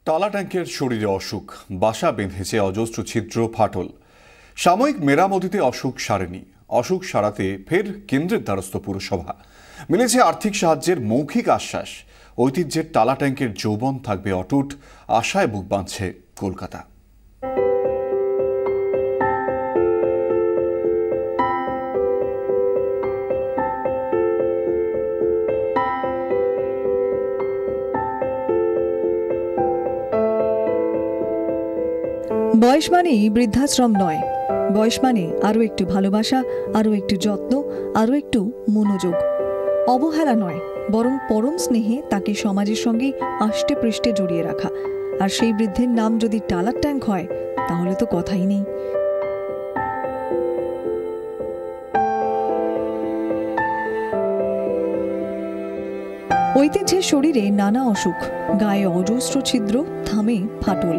টালা ট্যাঙ্কের শরীরে অসুখ, বাসা বেঁধেছে অজস্র ছিদ্র, ফাটল। সাময়িক মেরামতিতে অসুখ সারেনি। অসুখ সারাতে ফের কেন্দ্রের দ্বারস্থ পুরসভা। মিলেছে আর্থিক সাহায্যের মৌখিক আশ্বাস। ঐতিহ্যের টালা ট্যাঙ্কের যৌবন থাকবে অটুট, আশায় বুক বাঁধছে কলকাতা। বয়স মানেই বৃদ্ধাশ্রম নয়, বয়স মানে আরও একটু ভালোবাসা, আরও একটু যত্ন, আরও একটু মনোযোগ। অবহেলা নয়, বরং পরম স্নেহে তাকে সমাজের সঙ্গে আষ্টে পৃষ্ঠে জড়িয়ে রাখা। আর সেই বৃদ্ধের নাম যদি টালার ট্যাঙ্ক হয়, তাহলে তো কথাই নেই। ঐতিহ্যের শরীরে নানা অসুখ, গায়ে অজস্র ছিদ্র, থামে ফাটল।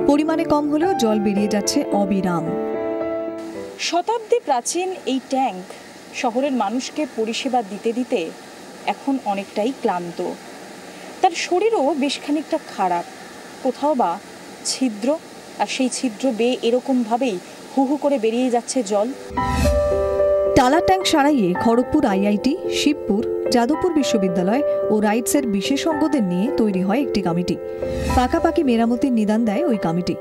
পরিমাণে কম হলেও জল বেরিয়ে যাচ্ছে অবিরাম। শতাব্দী প্রাচীন এই ট্যাঙ্ক শহরের মানুষকে পরিষেবা দিতে দিতে এখন অনেকটাই ক্লান্ত। তার শরীরও বেশ খানিকটা খারাপ, কোথাও বা ছিদ্র, আর সেই ছিদ্র বেয়ে এরকমভাবেই হু হু করে বেরিয়ে যাচ্ছে জল। টালা ট্যাঙ্ক সারাইয়ে খড়গপুর আইআইটি, শিবপুর, যাদবপুর বিশ্ববিদ্যালয় ও রাইটসের বিশেষজ্ঞদের নিয়ে তৈরি হয় একটি কমিটি। পাকাপাকি মেরামতির নিদান দেয় ওই কমিটি।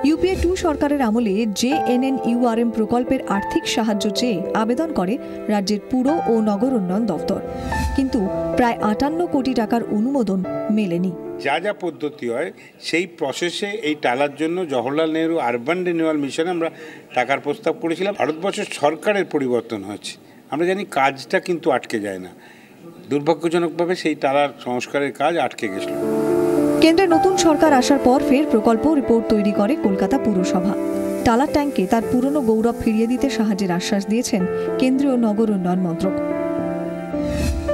ইউপিএ 2 সরকারের আমলে JNNURM প্রকল্পের আর্থিক সাহায্য চেয়ে আবেদন করে রাজ্যের পুর ও নগর উন্নয়ন দফতর, কিন্তু প্রায় 58 কোটি টাকার অনুমোদন মেলেনি। যা যা পদ্ধতি হয় সেই প্রসেসে এই টালার জন্য জওহরলাল নেহরু আরবান রিনিউয়াল মিশনে আমরা টাকার প্রস্তাব করেছিলাম। ভারতবর্ষের সরকারের পরিবর্তন হয়েছে, আমরা জানি কাজটা কিন্তু আটকে যায় না। দুর্ভাগ্যজনকভাবে সেই টালার সংস্কারের কাজ আটকে গেছিল। কেন্দ্রে নতুন সরকার আসার পর ফের প্রকল্প রিপোর্ট তৈরি করে কলকাতা পুরসভা। টালা ট্যাঙ্কে তার পুরনো গৌরব ফিরিয়ে দিতে সাহায্যের আশ্বাস দিয়েছেন কেন্দ্রীয় নগর উন্নয়ন মন্ত্রক।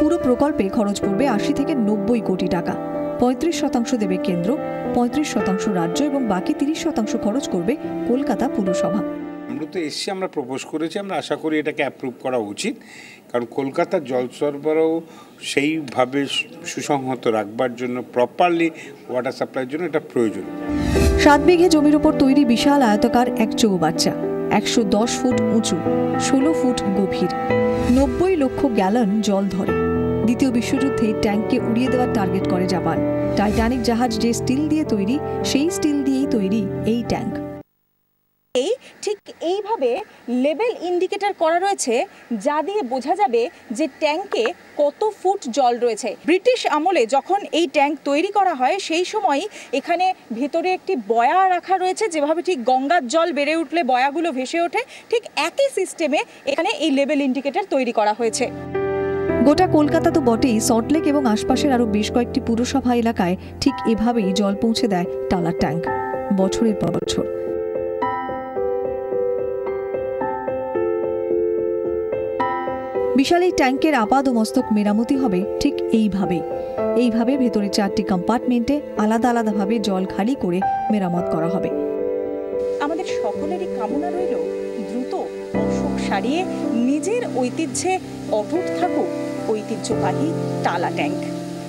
পুরো প্রকল্পে খরচ পড়বে 80 থেকে 90 কোটি টাকা। 35% দেবে কেন্দ্র, 35% রাজ্য এবং বাকি 30% খরচ করবে কলকাতা পুরসভা। আমরা তো এসছি, আমরা প্রপোজ করেছি, আমরা আশা করি এটাকে অ্যাপ্রুভ করা উচিত, কারণ কলকাতার জল সরবরাহ সেইভাবে সুসংহত রাখবার জন্য, প্রপারলি ওয়াটার সাপ্লাইয়ের জন্য এটা প্রয়োজন। 7 বিঘে জমির ওপর তৈরি বিশাল আয়তাকার এক চৌবাচ্চা, 110 ফুট উঁচু, 16 ফুট গভীর, 90 লক্ষ গ্যালন জল ধরে। দ্বিতীয় বিশ্বযুদ্ধে ট্যাঙ্ককে উড়িয়ে দেওয়ার টার্গেট করে জাপান। টাইটানিক জাহাজ যে স্টিল দিয়ে তৈরি, সেই স্টিল দিয়েই তৈরি এই ট্যাঙ্ক। ঠিক এইভাবে লেভেল ইন্ডিকেটর করা রয়েছে, যা দিয়ে বোঝা যাবে যে ট্যাঙ্কে কত ফুট জল রয়েছে। ব্রিটিশ আমলে যখন এই ট্যাঙ্ক তৈরি করা হয়, সেই সময় এখানে ভেতরে একটি বয়া রাখা রয়েছে, যেভাবে ঠিক গঙ্গার জল বেড়ে উঠলে বয়াগুলো ভেসে ওঠে, ঠিক একই সিস্টেমে এখানে এই লেভেল ইন্ডিকেটর তৈরি করা হয়েছে। গোটা কলকাতা তো বটেই, সল্টলেক এবং আশপাশের আরও বেশ কয়েকটি পুরসভা এলাকায় ঠিক এভাবেই জল পৌঁছে দেয় টালার ট্যাঙ্ক বছরের পর বছর। বিশাল এই ট্যাঙ্কের আপাদ মস্তক মেরামতি হবে ঠিক এইভাবে ভেতরে 4টি কম্পার্টমেন্টে আলাদা আলাদাভাবে জল খালি করে মেরামত করা হবে। আমাদের সকলেরই কামনা রইল দ্রুত অসুখ সারিয়ে নিজের ঐতিহ্যে অটুট থাকুক ঐতিহ্যবাহী টালা ট্যাঙ্ক।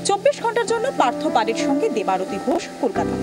24 ঘন্টার জন্য পার্থ পাড়ের সঙ্গে দেবারতী ঘোষ, কলকাতা।